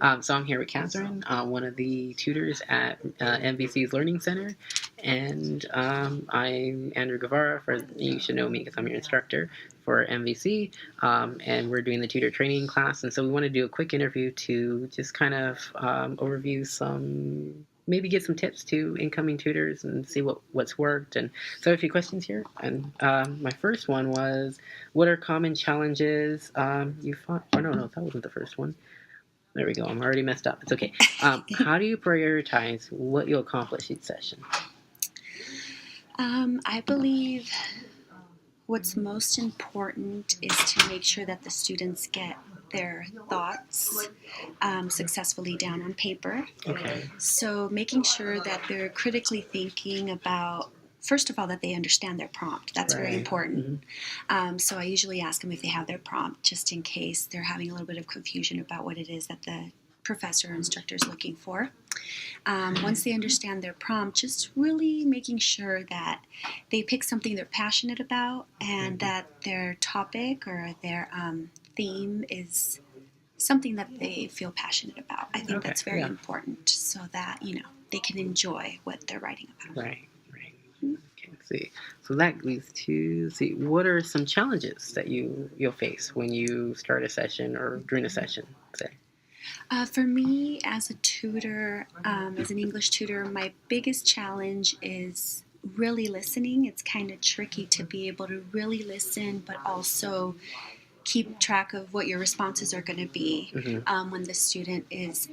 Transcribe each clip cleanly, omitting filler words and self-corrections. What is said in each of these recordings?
So I'm here with Katherine, one of the tutors at MVC's Learning Center, and I'm Andrew Guevara. You should know me because I'm your instructor for MVC, and we're doing the tutor training class. And so we want to do a quick interview to just kind of overview maybe get some tips to incoming tutors and see what's worked. And so I have a few questions here. And my first one was, what are common challenges you find? Oh, no, that wasn't the first one. There we go. I'm already messed up. It's okay. How do you prioritize what you'll accomplish each session? I believe what's most important is to make sure that the students get their thoughts successfully down on paper. Okay. So making sure that they're critically thinking about, first of all, that they understand their prompt. That's very important. Mm-hmm. So I usually ask them if they have their prompt, just in case they're having a little bit of confusion about what it is that the professor or instructor is looking for. Once they understand their prompt, just really making sure that they pick something they're passionate about and that their topic or their theme is something that they feel passionate about. I think that's very important so that, they can enjoy what they're writing about. Right. Okay, let's see. So that leads to, what are some challenges that you'll face when you start a session or during a session, say? For me, as a tutor, as an English tutor, my biggest challenge is really listening. It's kind of tricky to be able to really listen, but also keep track of what your responses are going to be when the student is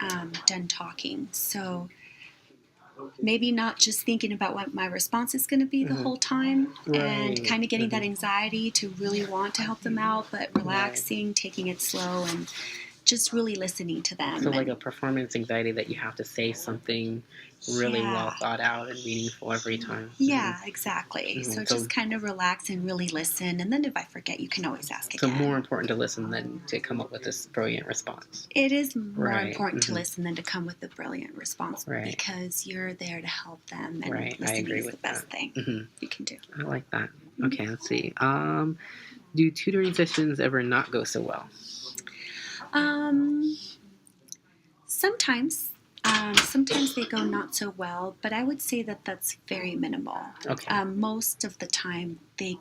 done talking. So maybe not just thinking about what my response is going to be the whole time and kind of getting that anxiety to really want to help them out, but relaxing, taking it slow, and just really listening to them. So like a performance anxiety that you have to say something really well thought out and meaningful every time. Yeah, exactly. So just kind of relax and really listen. And then if I forget, you can always ask again. So more important to listen than to come up with this brilliant response. It is more important to listen than to come with a brilliant response because you're there to help them. And listening is the best thing you can do. I like that. Okay, let's see. Do tutoring sessions ever not go so well? Sometimes they go not so well, but I would say that that's very minimal. Okay. Most of the time they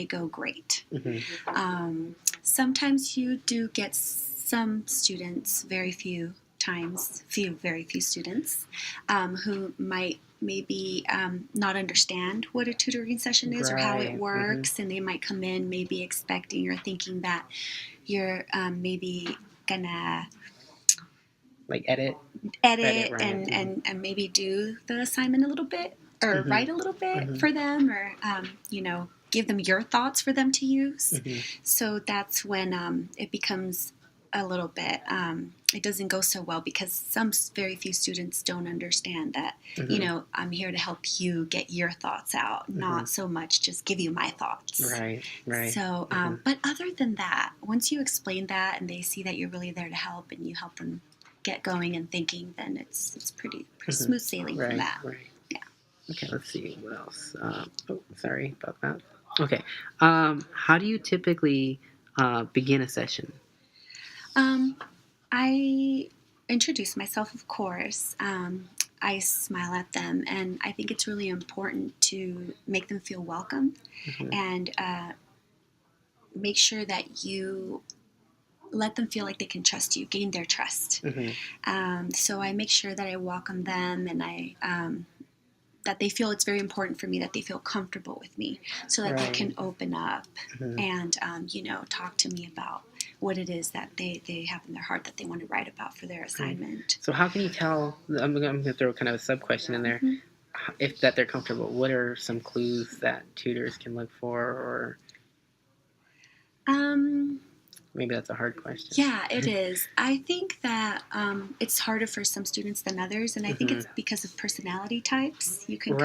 go great. Sometimes you do get some students, very few students, who might maybe not understand what a tutoring session is or how it works, and they might come in maybe expecting or thinking that you're maybe gonna like edit and maybe do the assignment a little bit or write a little bit for them or give them your thoughts for them to use. So that's when it becomes a little bit it doesn't go so well because very few students don't understand that I'm here to help you get your thoughts out, not so much just give you my thoughts. Right. So but other than that, once you explain that and they see that you're really there to help and you help them get going and thinking, then it's pretty smooth sailing from that. Yeah. Okay, let's see what else. Sorry about that. Okay, how do you typically begin a session? I introduce myself, of course. I smile at them, and I think it's really important to make them feel welcome and make sure that you let them feel like they can trust you, gain their trust. So I make sure that I welcome them and that they feel it's very important for me that they feel comfortable with me so that they can open up and, talk to me about what it is that they have in their heart that they want to write about for their assignment. So how can you tell, I'm going to throw kind of a sub-question in there, if that they're comfortable? What are some clues that tutors can look for, or maybe that's a hard question. Yeah, it is. I think that it's harder for some students than others, and I think it's because of personality types. You can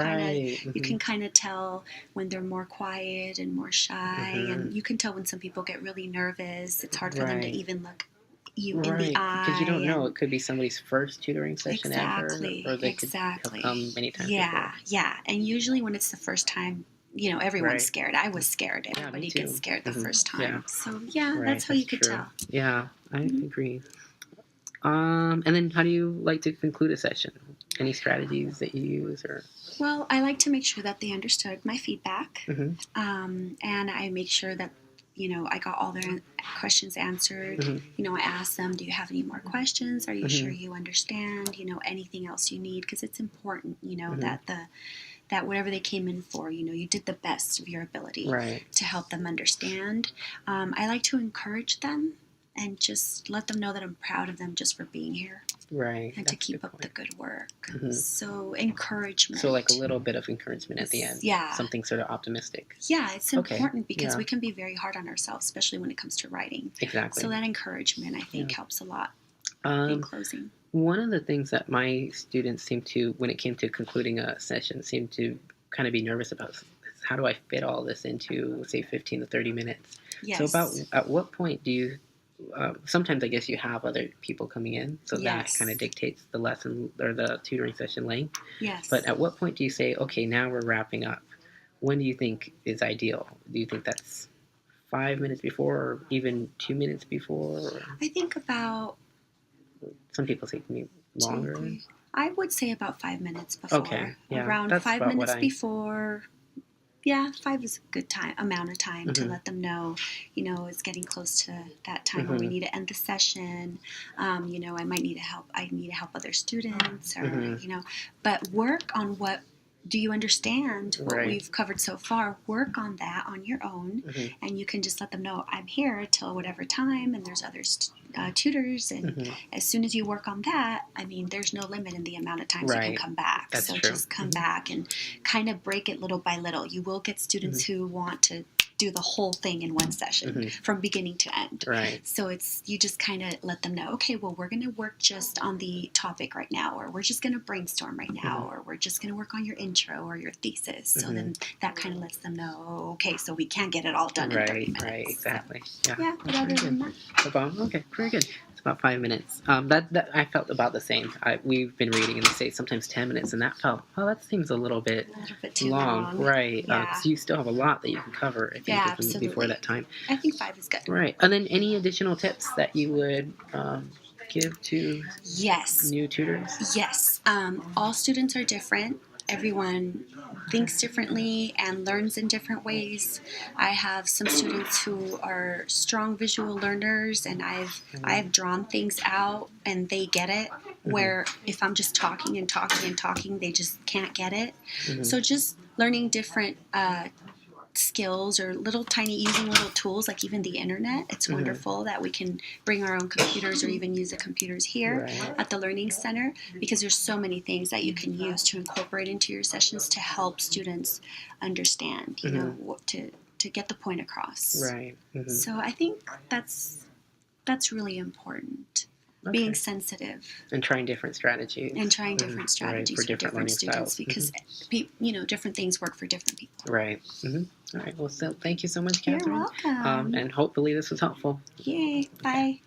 kind of tell when they're more quiet and more shy, and you can tell when some people get really nervous. It's hard for them to even look you in the eye. Because you don't know. It could be somebody's first tutoring session ever, or they could have come many times before. Yeah. And usually when it's the first time, everyone's scared. I was scared. Everybody gets scared the first time. So, that's how you could tell. Yeah, I agree. And then how do you like to conclude a session? Any strategies that you use, or? Well, I like to make sure that they understood my feedback, Mm-hmm. and I make sure that I got all their questions answered. Mm-hmm. I asked them, "Do you have any more questions? Are you Mm-hmm. sure you understand? Anything else you need?" Because it's important, Mm-hmm. that whatever they came in for, you did the best of your ability Right. to help them understand. I like to encourage them and just let them know that I'm proud of them just for being here. Right. And That's to keep a good up point. the good work. Mm-hmm. So encouragement. So like a little bit of encouragement at the end. Yeah. Something sort of optimistic. Yeah, it's important because Yeah. we can be very hard on ourselves, especially when it comes to writing. Exactly. So that encouragement, I think, helps a lot in closing. One of the things that my students seemed to, when it came to concluding a session, seemed to kind of be nervous about is how do I fit all this into, say, 15 to 30 minutes? Yes. So at what point do you, sometimes I guess you have other people coming in, so that Yes. kind of dictates the lesson or the tutoring session length. Yes. But at what point do you say, okay, now we're wrapping up? When do you think is ideal? Do you think that's 5 minutes before or even 2 minutes before? Or I think about, some people say maybe longer. 2, 3. I would say about 5 minutes before. Okay, yeah, Around that's 5 about minutes before. Yeah, 5 is a good amount of time to let them know, it's getting close to that time where we need to end the session. I might need to help. I need to help other students, or but work on what. Do you understand what Right. we've covered so far? Work on that on your own, and you can just let them know I'm here till whatever time, and there's other tutors, and as soon as you work on that, I mean, there's no limit in the amount of times you can come back. That's so true. just come back and kind of break it little by little. You will get students who want to do the whole thing in one session from beginning to end. Right. So you just kind of let them know, okay, well, we're going to work just on the topic right now, or we're just going to brainstorm right now, or we're just going to work on your intro or your thesis. So then that kind of lets them know, okay, so we can't get it all done in 30 minutes. Right, exactly. So, yeah, but other than that. Okay, very good. It's about 5 minutes. That I felt about the same. We've been reading and they say sometimes 10 minutes, and that felt, that seems a little bit too long. Right. Yeah. Because you still have a lot that you can cover, I think, absolutely. before that time. I think 5 is good. Right. And then any additional tips that you would give to new tutors? Yes. All students are different. Everyone thinks differently and learns in different ways. I have some students who are strong visual learners, and I've drawn things out and they get it, where if I'm just talking and talking and talking, they just can't get it. So just learning different skills, or using little tools like even the internet. It's wonderful that we can bring our own computers or even use the computers here at the Learning Center, because there's so many things that you can use to incorporate into your sessions to help students understand, what to get the point across. Right. So I think that's really important. Okay. Being sensitive and trying different strategies for different students, because different things work for different people. Right. All right. Well, so thank you so much, Katherine. You're welcome. And hopefully this was helpful. Yay. Bye.